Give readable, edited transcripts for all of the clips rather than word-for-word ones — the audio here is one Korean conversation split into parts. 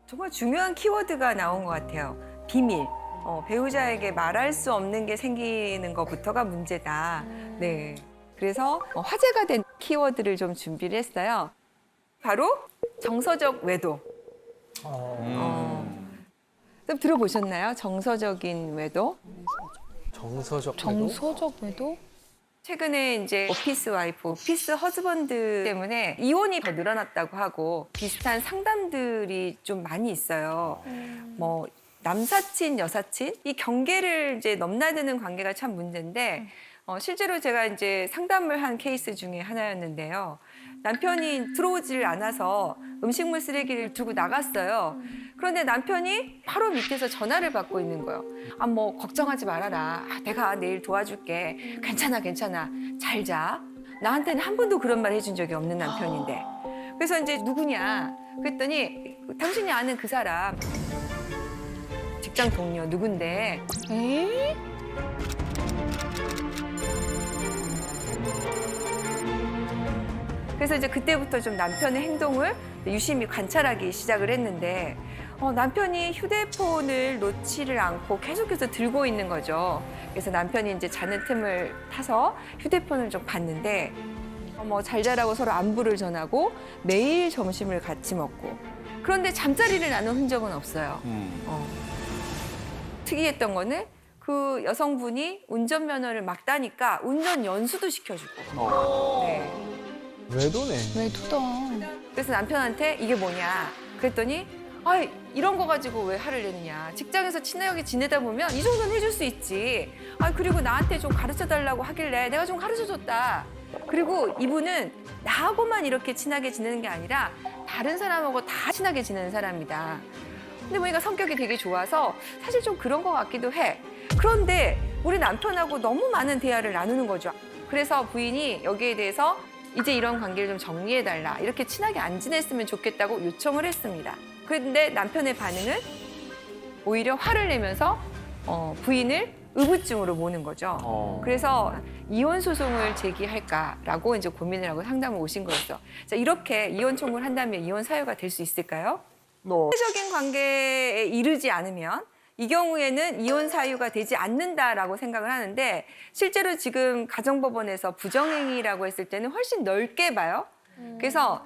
정말 중요한 키워드가 나온 것 같아요. 비밀. 배우자에게 말할 수 없는 게 생기는 것부터가 문제다. 네. 그래서 화제가 된 키워드를 좀 준비를 했어요. 바로 정서적 외도. 좀 들어보셨나요? 정서적인 외도? 정서적 외도? 최근에 이제 오피스 와이프, 오피스 허즈번드 때문에 이혼이 더 늘어났다고 하고 비슷한 상담들이 좀 많이 있어요. 뭐 남사친, 여사친 이 경계를 이제 넘나드는 관계가 참 문제인데 실제로 제가 이제 상담을 한 케이스 중에 하나였는데요. 남편이 들어오질 않아서 음식물 쓰레기를 두고 나갔어요. 그런데 남편이 바로 밑에서 전화를 받고 있는 거예요. 아, 뭐 걱정하지 말아라. 내가 내일 도와줄게. 괜찮아, 괜찮아. 잘 자. 나한테는 한 번도 그런 말 해준 적이 없는 남편인데. 그래서 이제 누구냐? 그랬더니 당신이 아는 그 사람 직장 동료 누군데? 에? 그래서 이제 그때부터 좀 남편의 행동을 유심히 관찰하기 시작을 했는데 남편이 휴대폰을 놓지를 않고 계속해서 들고 있는 거죠. 그래서 남편이 이제 자는 틈을 타서 휴대폰을 좀 봤는데 뭐 잘 자라고 서로 안부를 전하고 매일 점심을 같이 먹고 그런데 잠자리를 나눈 흔적은 없어요. 특이했던 거는 그 여성분이 운전면허를 막 따니까 운전 연수도 시켜주고. 네. 외도네. 외도다. 그래서 남편한테 이게 뭐냐 그랬더니 이런 거 가지고 왜 화를 내느냐. 직장에서 친하게 지내다 보면 이 정도는 해줄 수 있지. 그리고 나한테 좀 가르쳐달라고 하길래 내가 좀 가르쳐줬다. 그리고 이분은 나하고만 이렇게 친하게 지내는 게 아니라 다른 사람하고 다 친하게 지내는 사람이다. 근데 보니까 성격이 되게 좋아서 사실 좀 그런 것 같기도 해. 그런데 우리 남편하고 너무 많은 대화를 나누는 거죠. 그래서 부인이 여기에 대해서 이제 이런 관계를 좀 정리해달라. 이렇게 친하게 안 지냈으면 좋겠다고 요청을 했습니다. 그런데 남편의 반응은 오히려 화를 내면서 부인을 의부증으로 모는 거죠. 그래서 이혼 소송을 제기할까라고 이제 고민을 하고 상담을 오신 거였어. 자, 이렇게 이혼 청구를 한다면 이혼 사유가 될 수 있을까요? 사회적인 관계에 이르지 않으면 이 경우에는 이혼 사유가 되지 않는다라고 생각을 하는데 실제로 지금 가정법원에서 부정행위라고 했을 때는 훨씬 넓게 봐요. 그래서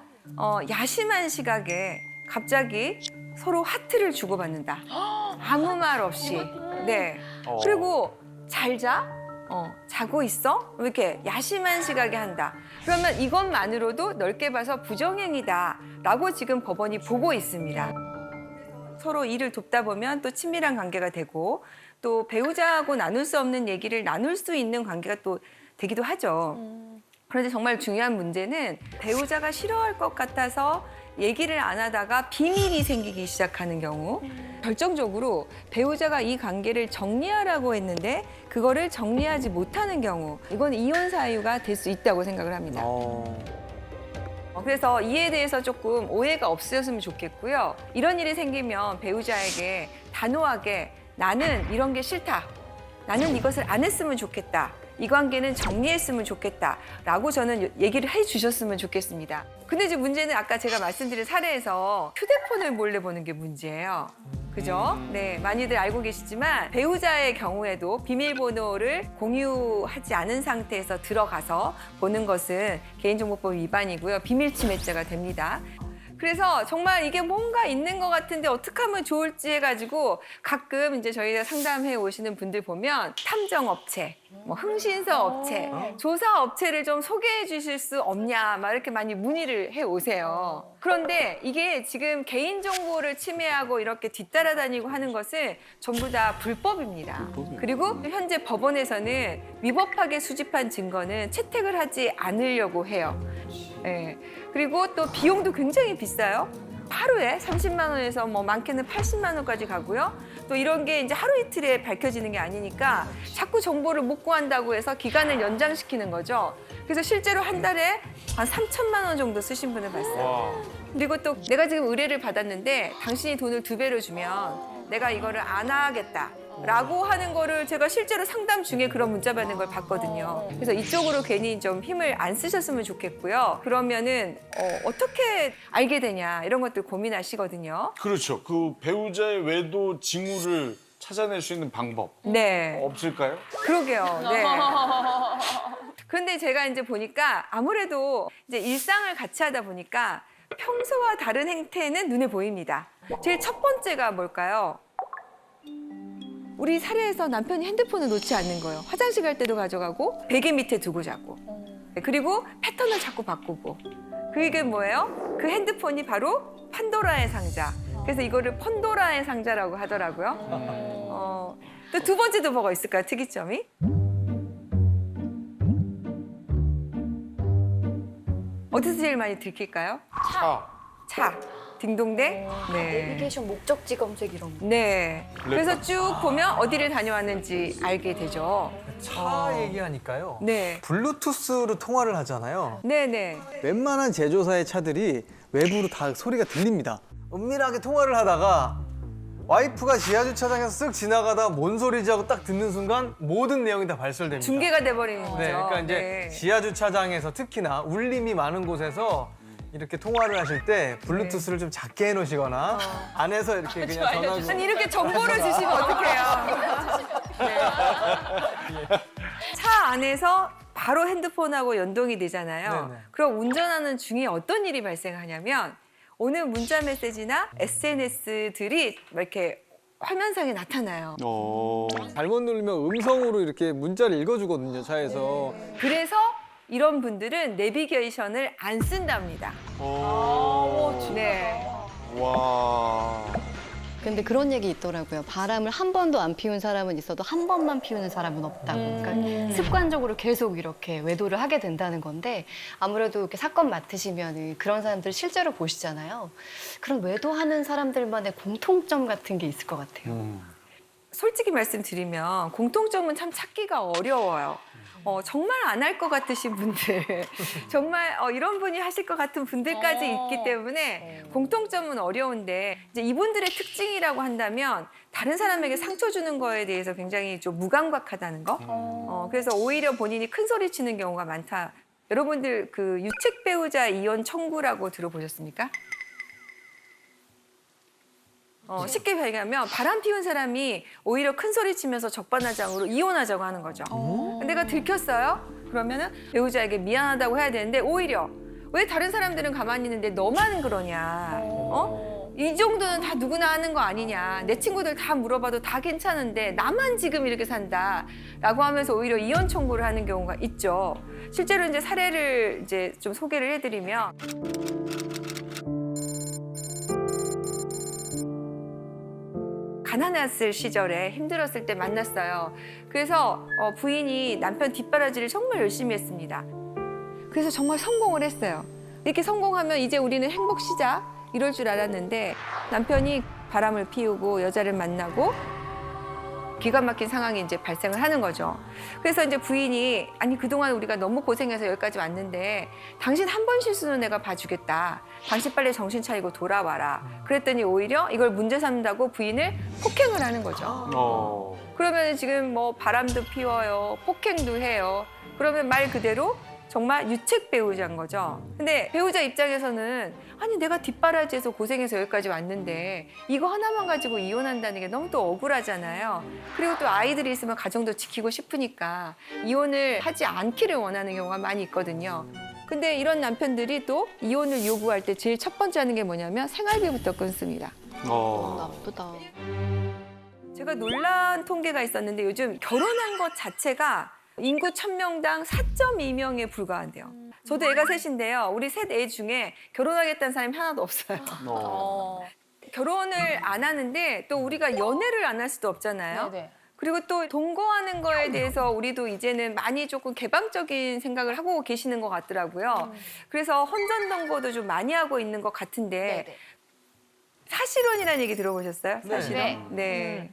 야심한 시각에 갑자기 서로 하트를 주고받는다. 아무 말 없이. 네. 그리고 잘 자? 자고 있어? 이렇게 야심한 시각에 한다. 그러면 이것만으로도 넓게 봐서 부정행위다라고 지금 법원이 보고 있습니다. 서로 일을 돕다 보면 또 친밀한 관계가 되고 또 배우자하고 나눌 수 없는 얘기를 나눌 수 있는 관계가 또 되기도 하죠. 그런데 정말 중요한 문제는 배우자가 싫어할 것 같아서 얘기를 안 하다가 비밀이 생기기 시작하는 경우 결정적으로 배우자가 이 관계를 정리하라고 했는데 그거를 정리하지 못하는 경우 이건 이혼 사유가 될 수 있다고 생각을 합니다. 그래서 이에 대해서 조금 오해가 없으셨으면 좋겠고요. 이런 일이 생기면 배우자에게 단호하게 나는 이런 게 싫다. 나는 이것을 안 했으면 좋겠다. 이 관계는 정리했으면 좋겠다라고 저는 얘기를 해주셨으면 좋겠습니다. 근데 이제 문제는 아까 제가 말씀드린 사례에서 휴대폰을 몰래 보는 게 문제예요. 그죠? 네, 많이들 알고 계시지만 배우자의 경우에도 비밀번호를 공유하지 않은 상태에서 들어가서 보는 것은 개인정보법 위반이고요. 비밀침해죄가 됩니다. 그래서 정말 이게 뭔가 있는 것 같은데 어떻게 하면 좋을지 해가지고 가끔 이제 저희가 상담해 오시는 분들 보면 탐정업체, 뭐 흥신소 업체, 조사 업체를 좀 소개해 주실 수 없냐 막 이렇게 많이 문의를 해 오세요. 그런데 이게 지금 개인정보를 침해하고 이렇게 뒤따라다니고 하는 것은 전부 다 불법입니다. 그리고 현재 법원에서는 위법하게 수집한 증거는 채택을 하지 않으려고 해요. 네. 그리고 또 비용도 굉장히 비싸요. 하루에 30만 원에서 뭐 많게는 80만 원까지 가고요. 또 이런 게 이제 하루 이틀에 밝혀지는 게 아니니까 자꾸 정보를 못 구한다고 해서 기간을 연장시키는 거죠. 그래서 실제로 한 달에 한 3천만 원 정도 쓰신 분을 봤어요. 그리고 또 내가 지금 의뢰를 받았는데 당신이 돈을 2배로 주면 내가 이거를 안 하겠다. 라고 하는 거를 제가 실제로 상담 중에 그런 문자 받는 걸 봤거든요. 그래서 이쪽으로 괜히 좀 힘을 안 쓰셨으면 좋겠고요. 그러면은 어떻게 알게 되냐 이런 것들 고민하시거든요. 그렇죠. 그 배우자의 외도 징후를 찾아낼 수 있는 방법 네. 없을까요? 그러게요. 네. 그런데 제가 이제 보니까 아무래도 이제 일상을 같이 하다 보니까 평소와 다른 행태는 눈에 보입니다. 제일 첫 번째가 뭘까요? 우리 사례에서 남편이 핸드폰을 놓지 않는 거예요. 화장실 갈 때도 가져가고 베개 밑에 두고 자고. 그리고 패턴을 자꾸 바꾸고. 그게 뭐예요? 그 핸드폰이 바로 판도라의 상자. 그래서 이거를 펀도라의 상자라고 하더라고요. 또 두 번째도 뭐가 있을까요? 특이점이? 어디서 제일 많이 들킬까요? 차. 딩동댕. 네. 내비게이션 목적지 검색 이런 거. 네. 그래서 쭉 보면 어디를 다녀왔는지 알게 되죠. 차 얘기하니까요. 네. 블루투스로 통화를 하잖아요. 네네. 웬만한 제조사의 차들이 외부로 다 소리가 들립니다. 은밀하게 통화를 하다가 와이프가 지하주차장에서 쓱 지나가다 뭔 소리지 하고 딱 듣는 순간 모든 내용이 다 발설됩니다. 중계가 돼버리는 거죠. 네, 그러니까 이제 네. 지하주차장에서 특히나 울림이 많은 곳에서 이렇게 통화를 하실 때 블루투스를 좀 작게 해놓으시거나 안에서 이렇게 그냥 전화로 아니 이렇게 정보를 주시면 어떡해요. 네. 차 안에서 바로 핸드폰하고 연동이 되잖아요. 네네. 그럼 운전하는 중에 어떤 일이 발생하냐면 오는 문자 메시지나 SNS들이 이렇게 화면상에 나타나요. 잘못 누르면 음성으로 이렇게 문자를 읽어주거든요, 차에서. 그래서 이런 분들은 내비게이션을 안 쓴답니다. 네. 와. 근데 그런 얘기 있더라고요. 바람을 한 번도 안 피운 사람은 있어도 한 번만 피우는 사람은 없다고. 그러니까 습관적으로 계속 이렇게 외도를 하게 된다는 건데 아무래도 이렇게 사건 맡으시면 그런 사람들 실제로 보시잖아요. 그런 외도하는 사람들만의 공통점 같은 게 있을 것 같아요. 솔직히 말씀드리면 공통점은 참 찾기가 어려워요. 정말 안 할 것 같으신 분들, 정말 이런 분이 하실 것 같은 분들까지 있기 때문에 공통점은 어려운데 이제 이분들의 특징이라고 한다면 다른 사람에게 상처 주는 거에 대해서 굉장히 좀 무감각하다는 거. 그래서 오히려 본인이 큰 소리 치는 경우가 많다. 여러분들 그 유책 배우자 이혼 청구라고 들어보셨습니까? 쉽게 얘기하면 바람 피운 사람이 오히려 큰 소리 치면서 적반하장으로 이혼하자고 하는 거죠. 내가 들켰어요? 그러면은 배우자에게 미안하다고 해야 되는데 오히려 왜 다른 사람들은 가만히 있는데 너만 그러냐? 이 정도는 다 누구나 하는 거 아니냐? 내 친구들 다 물어봐도 다 괜찮은데 나만 지금 이렇게 산다라고 하면서 오히려 이혼 청구를 하는 경우가 있죠. 실제로 이제 사례를 이제 좀 소개를 해드리면. 가난했을 시절에 힘들었을 때 만났어요. 그래서 부인이 남편 뒷바라지를 정말 열심히 했습니다. 그래서 정말 성공을 했어요. 이렇게 성공하면 이제 우리는 행복 시작 이럴 줄 알았는데 남편이 바람을 피우고 여자를 만나고 기가 막힌 상황이 이제 발생을 하는 거죠. 그래서 이제 부인이 아니 그동안 우리가 너무 고생해서 여기까지 왔는데 당신 한 번 실수는 내가 봐주겠다. 당신 빨리 정신 차리고 돌아와라. 그랬더니 오히려 이걸 문제 삼는다고 부인을 폭행을 하는 거죠. 그러면 지금 뭐 바람도 피워요. 폭행도 해요. 그러면 말 그대로 정말 유책 배우자인 거죠. 근데 배우자 입장에서는 아니 내가 뒷바라지에서 고생해서 여기까지 왔는데 이거 하나만 가지고 이혼한다는 게 너무 또 억울하잖아요. 그리고 또 아이들이 있으면 가정도 지키고 싶으니까 이혼을 하지 않기를 원하는 경우가 많이 있거든요. 근데 이런 남편들이 또 이혼을 요구할 때 제일 첫 번째 하는 게 뭐냐면 생활비부터 끊습니다. 나쁘다. 제가 놀란 통계가 있었는데 요즘 결혼한 것 자체가 인구 1000명당 4.2명에 불과한대요. 저도 애가 셋인데요. 우리 셋 애 중에 결혼하겠다는 사람이 하나도 없어요. 결혼을 안 하는데 또 우리가 연애를 안 할 수도 없잖아요. 네네. 그리고 또 동거하는 거에 대해서 우리도 이제는 많이 조금 개방적인 생각을 하고 계시는 것 같더라고요. 그래서 혼전동거도 좀 많이 하고 있는 것 같은데 네네. 사실혼이라는 얘기 들어보셨어요? 네. 사실혼? 네.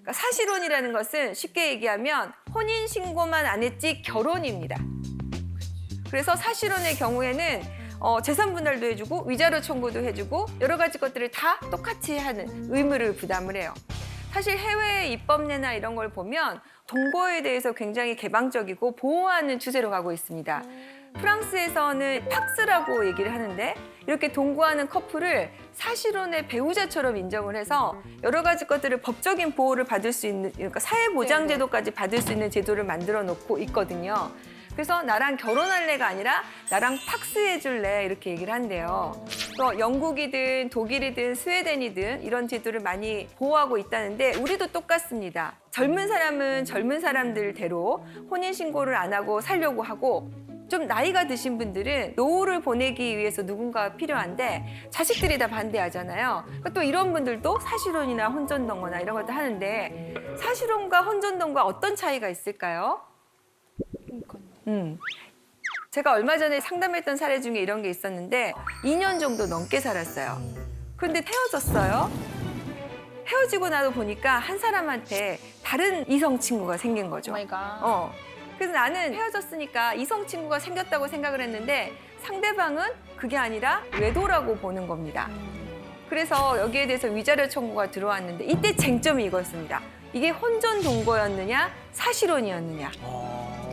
그러니까 사실혼이라는 것은 쉽게 얘기하면 혼인신고만 안 했지 결혼입니다. 그래서 사실혼의 경우에는 재산 분할도 해주고 위자료 청구도 해주고 여러 가지 것들을 다 똑같이 하는 의무를 부담을 해요. 사실 해외 입법례나 이런 걸 보면 동거에 대해서 굉장히 개방적이고 보호하는 추세로 가고 있습니다. 프랑스에서는 팍스라고 얘기를 하는데 이렇게 동거하는 커플을 사실혼의 배우자처럼 인정을 해서 여러 가지 것들을 법적인 보호를 받을 수 있는, 그러니까 사회보장제도까지 받을 수 있는 제도를 만들어 놓고 있거든요. 그래서 나랑 결혼할래가 아니라 나랑 팍스해줄래 이렇게 얘기를 한대요. 또 영국이든 독일이든 스웨덴이든 이런 제도를 많이 보호하고 있다는데 우리도 똑같습니다. 젊은 사람은 젊은 사람들대로 혼인신고를 안 하고 살려고 하고 좀 나이가 드신 분들은 노후를 보내기 위해서 누군가가 필요한데 자식들이 다 반대하잖아요. 그러니까 또 이런 분들도 사실혼이나 혼전동거나 이런 것도 하는데 사실혼과 혼전동거가 어떤 차이가 있을까요? 제가 얼마 전에 상담했던 사례 중에 이런 게 있었는데 2년 정도 넘게 살았어요. 그런데 헤어졌어요. 헤어지고 나서 보니까 한 사람한테 다른 이성 친구가 생긴 거죠. 그래서 나는 헤어졌으니까 이성 친구가 생겼다고 생각을 했는데 상대방은 그게 아니라 외도라고 보는 겁니다. 그래서 여기에 대해서 위자료 청구가 들어왔는데 이때 쟁점이 이거였습니다. 이게 혼전 동거였느냐 사실혼이었느냐.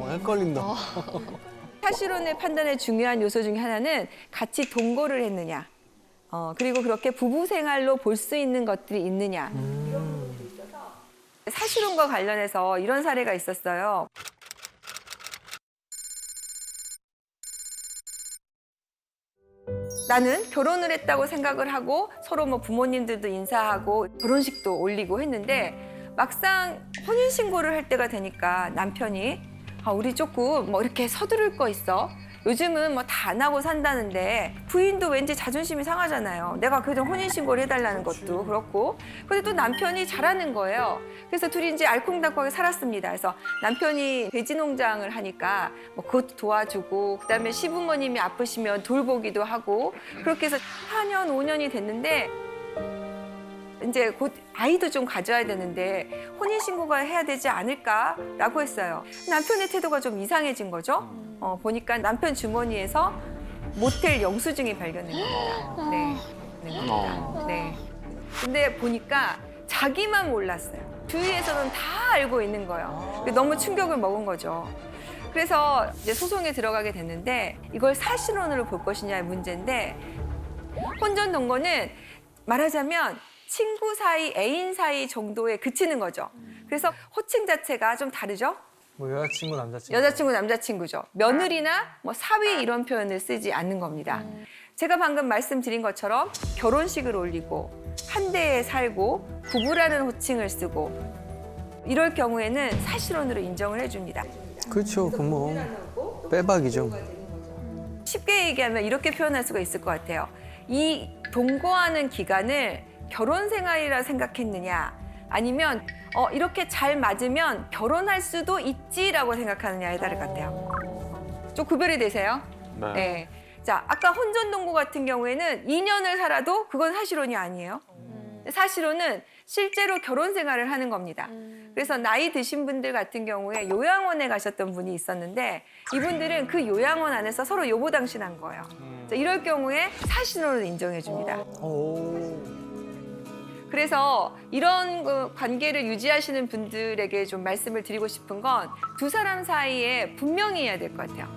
헷갈린다. 사실혼의 판단의 중요한 요소 중에 하나는 같이 동거를 했느냐. 그리고 그렇게 부부 생활로 볼 수 있는 것들이 있느냐. 사실혼과 관련해서 이런 사례가 있었어요. 나는 결혼을 했다고 생각을 하고 서로 뭐 부모님들도 인사하고 결혼식도 올리고 했는데 막상 혼인신고를 할 때가 되니까 남편이 우리 조금 뭐 이렇게 서두를 거 있어. 요즘은 뭐 다 안 하고 산다는데 부인도 왠지 자존심이 상하잖아요. 내가 그래도 혼인신고를 해달라는 것도 그렇고. 근데 또 남편이 잘하는 거예요. 그래서 둘이 이제 알콩달콩하게 살았습니다. 그래서 남편이 돼지 농장을 하니까 뭐 그것도 도와주고 그다음에 시부모님이 아프시면 돌보기도 하고 그렇게 해서 4년, 5년이 됐는데 이제 곧 아이도 좀 가져야 되는데 혼인신고가 해야 되지 않을까라고 했어요. 남편의 태도가 좀 이상해진 거죠. 보니까 남편 주머니에서 모텔 영수증이 발견된 겁니다. 네. 네. 근데 보니까 자기만 몰랐어요. 주위에서는 다 알고 있는 거예요. 너무 충격을 먹은 거죠. 그래서 이제 소송에 들어가게 됐는데 이걸 사실혼으로 볼 것이냐의 문제인데 혼전 동거는 말하자면 친구 사이, 애인 사이 정도에 그치는 거죠. 그래서 호칭 자체가 좀 다르죠? 뭐 여자친구, 남자친구. 여자친구, 남자친구죠. 며느리나 뭐 사위 이런 표현을 쓰지 않는 겁니다. 제가 방금 말씀드린 것처럼 결혼식을 올리고 한 대에 살고 부부라는 호칭을 쓰고 이럴 경우에는 사실혼으로 인정을 해줍니다. 그렇죠. 그 뭐 빼박이죠. 쉽게 얘기하면 이렇게 표현할 수가 있을 것 같아요. 이 동거하는 기간을 결혼 생활이라 생각했느냐 아니면 이렇게 잘 맞으면 결혼할 수도 있지라고 생각하느냐에 따를 것 같아요. 좀 구별이 되세요? 네. 네. 자, 아까 혼전 동거 같은 경우에는 2년을 살아도 그건 사실혼이 아니에요. 사실혼은 실제로 결혼 생활을 하는 겁니다. 그래서 나이 드신 분들 같은 경우에 요양원에 가셨던 분이 있었는데 이분들은 그 요양원 안에서 서로 요보당신한 거예요. 자, 이럴 경우에 사실혼으로 인정해 줍니다. 그래서 이런 관계를 유지하시는 분들에게 좀 말씀을 드리고 싶은 건 두 사람 사이에 분명히 해야 될 것 같아요.